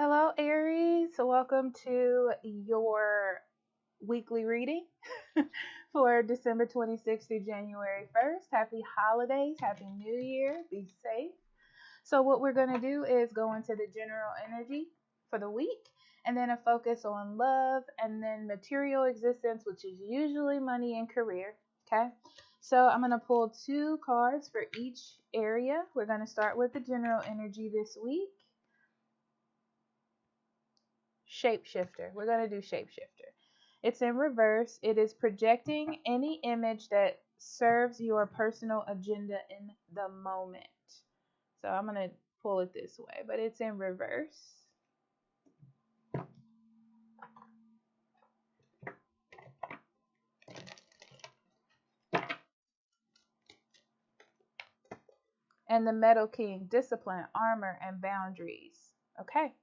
Hello, Aries. Welcome to your weekly reading for December 26th through January 1st. Happy holidays. Happy New Year. Be safe. So, what we're going to do is go into the general energy for the week and then a focus on love and then material existence, which is usually money and career. Okay. So, I'm going to pull two cards for each area. We're going to start with the general energy this week. Shapeshifter. We're going to do shapeshifter. It's in reverse. It is projecting any image that serves your personal agenda in the moment. So I'm going to pull it this way, but it's in reverse. And the Metal King, discipline, armor, and boundaries. Okay.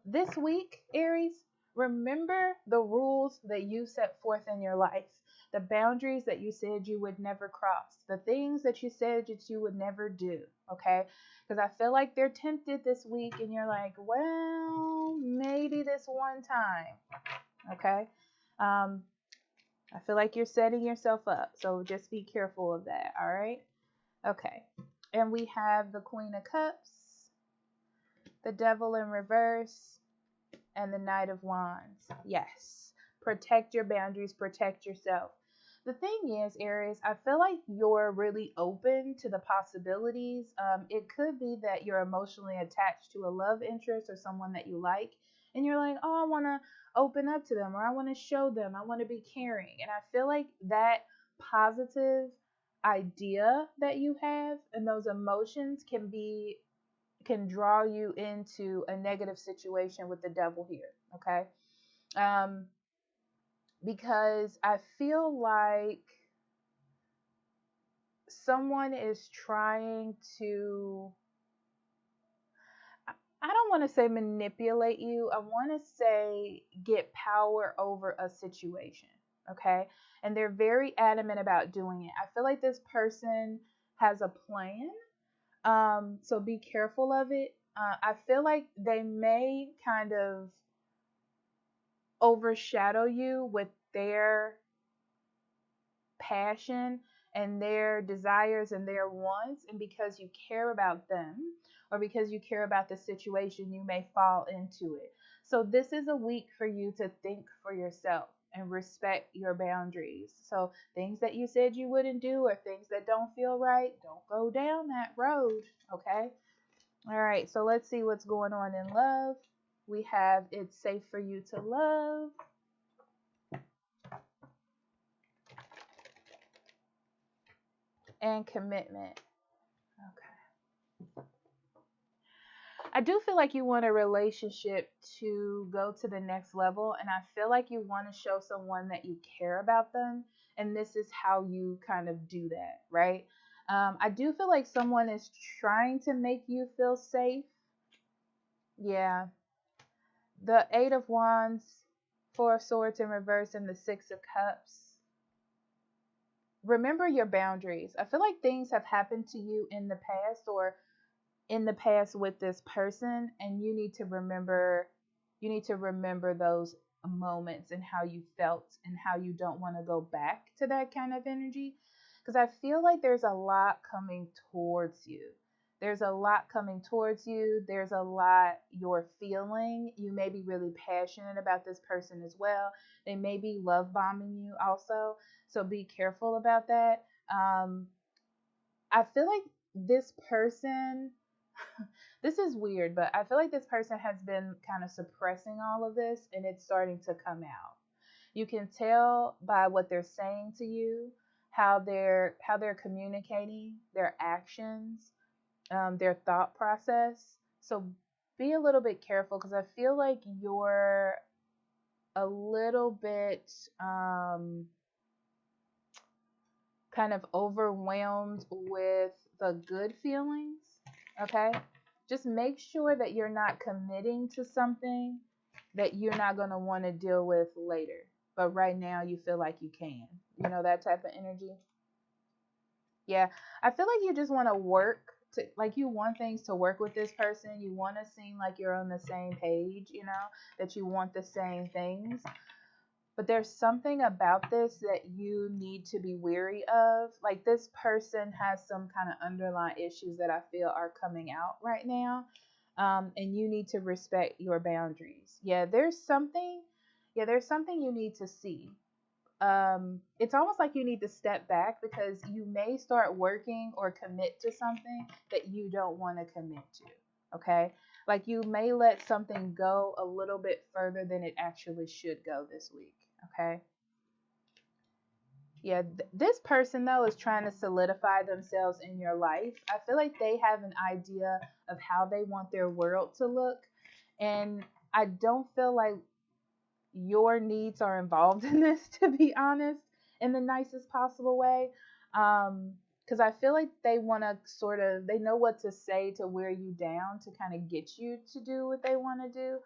This week, Aries, remember the rules that you set forth in your life, the boundaries that you said you would never cross, the things that you said that you would never do, okay? Because I feel like they're tempted this week and you're like, well, maybe this one time, okay? I feel like you're setting yourself up, so just be careful of that, all right? Okay. And we have the Queen of Cups, the Devil in reverse, and the Knight of Wands. Yes. Protect your boundaries, protect yourself. The thing is, Aries, I feel like you're really open to the possibilities. It could be that you're emotionally attached to a love interest or someone that you like, and you're like, oh, I want to open up to them, or I want to show them, I want to be caring. And I feel like that positive idea that you have and those emotions can draw you into a negative situation with the devil here, okay? Because I feel like someone is trying to, I don't want to say manipulate you, I want to say get power over a situation, okay? And they're very adamant about doing it. I feel like this person has a plan. So be careful of it. I feel like they may kind of overshadow you with their passion and their desires and their wants. And because you care about them or because you care about the situation, you may fall into it. So this is a week for you to think for yourself and respect your boundaries. So things that you said you wouldn't do or things that don't feel right, don't go down that road, okay? All right, so let's see what's going on in love. We have it's safe for you to love. And commitment. Okay. I do feel like you want a relationship to go to the next level, and I feel like you want to show someone that you care about them, and this is how you kind of do that, right? I do feel like someone is trying to make you feel safe. Yeah. The Eight of Wands, Four of Swords in reverse, and the Six of Cups. Remember your boundaries. I feel like things have happened to you in the past or in the past with this person, and you need to remember those moments and how you felt and how you don't want to go back to that kind of energy, because I feel like there's a lot coming towards you. There's a lot coming towards you. There's a lot you're feeling. You may be really passionate about this person as well. They may be love bombing you also. So be careful about that. I feel like this person, this is weird, but I feel like this person has been kind of suppressing all of this and it's starting to come out. You can tell by what they're saying to you, how they're communicating, their actions, their thought process. So be a little bit careful because I feel like you're a little bit kind of overwhelmed with the good feelings. Okay? Just make sure that you're not committing to something that you're not going to want to deal with later. But right now you feel like you can. You know, that type of energy. Yeah, I feel like you just want to work like you want things to work with this person. You want to seem like you're on the same page, that you want the same things. But there's something about this that you need to be weary of. Like this person has some kind of underlying issues that I feel are coming out right now. And you need to respect your boundaries. There's something you need to see. It's almost like you need to step back because you may start working or commit to something that you don't want to commit to. Okay. Like you may let something go a little bit further than it actually should go this week. Okay. This person though is trying to solidify themselves in your life. I feel like they have an idea of how they want their world to look. And I don't feel like your needs are involved in this, to be honest, in the nicest possible way. Because I feel like they want to they know what to say to wear you down to kind of get you to do what they want to do.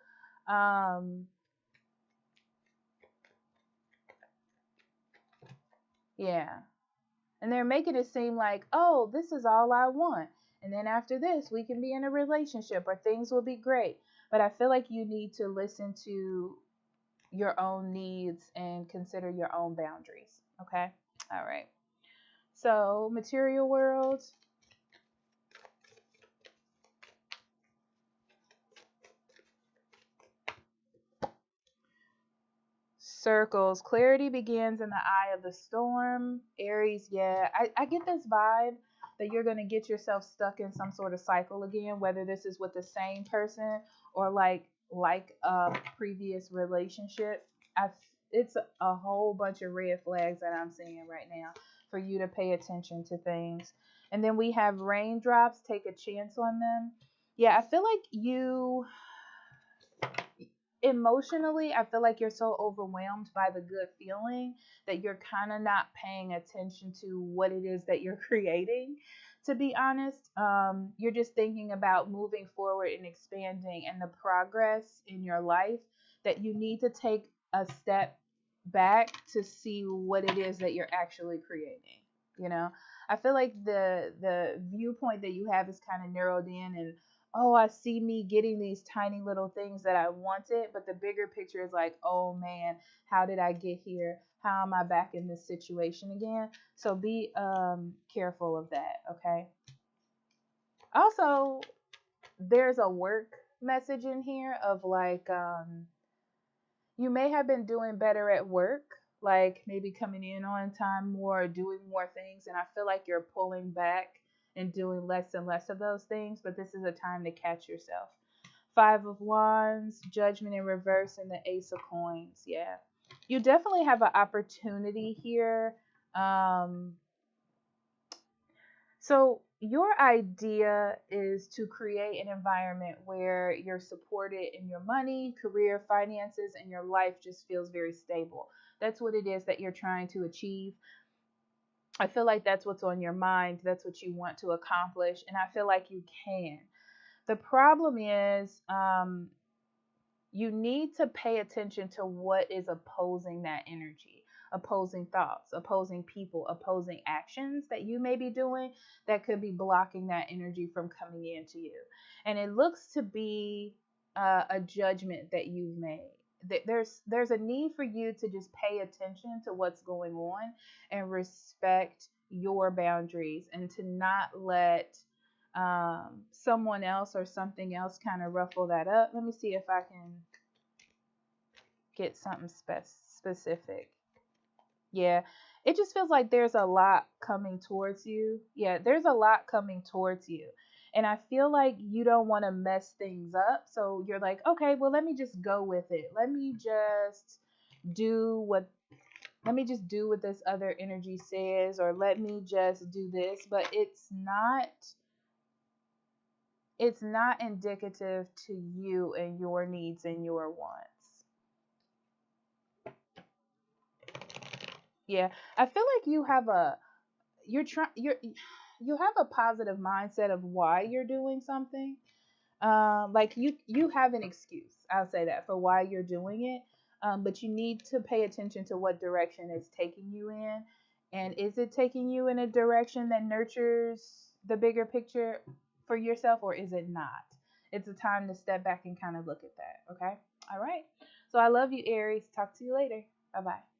Yeah. And they're making it seem like, oh, this is all I want. And then after this, we can be in a relationship or things will be great. But I feel like you need to listen to your own needs and consider your own boundaries. Okay. All right. So, material world. Circles. Clarity begins in the eye of the storm. Aries, I get this vibe that you're going to get yourself stuck in some sort of cycle again, whether this is with the same person or like a previous relationship. It's a whole bunch of red flags that I'm seeing right now for you to pay attention to things. And then we have raindrops, take a chance on them. I feel like you emotionally, I feel like you're so overwhelmed by the good feeling that you're kind of not paying attention to what it is that you're creating. To be honest, you're just thinking about moving forward and expanding and the progress in your life that you need to take a step back to see what it is that you're actually creating. I feel like the viewpoint that you have is kind of narrowed in, and oh, I see me getting these tiny little things that I wanted, but the bigger picture is like, oh man, how did I get here? How am I back in this situation again? So be careful of that, okay? Also, there's a work message in here of like you may have been doing better at work, like maybe coming in on time more, doing more things, and I feel like you're pulling back and doing less and less of those things, but this is a time to catch yourself. Five of Wands, Judgment in reverse, and the Ace of Coins. Yeah. You definitely have an opportunity here. So your idea is to create an environment where you're supported in your money, career, finances, and your life just feels very stable. That's what it is that you're trying to achieve. I feel like that's what's on your mind. That's what you want to accomplish. And I feel like you can. The problem is you need to pay attention to what is opposing that energy, opposing thoughts, opposing people, opposing actions that you may be doing that could be blocking that energy from coming into you. And it looks to be a judgment that you've made. There's a need for you to just pay attention to what's going on and respect your boundaries and to not let someone else or something else kind of ruffle that up. Let me see if I can get something specific. Yeah, it just feels like there's a lot coming towards you. Yeah, there's a lot coming towards you. And I feel like you don't want to mess things up. So you're like, okay, well, let me just go with it. Do what let me just do what this other energy says, or let me just do this. But it's not indicative to you and your needs and your wants. Yeah, I feel like you have a positive mindset of why you're doing something. Like you have an excuse. I'll say that for why you're doing it. But you need to pay attention to what direction it's taking you in, and is it taking you in a direction that nurtures the bigger picture, for yourself or is it not? It's a time to step back and kind of look at that. Okay. All right. So I love you, Aries. Talk to you later. Bye bye.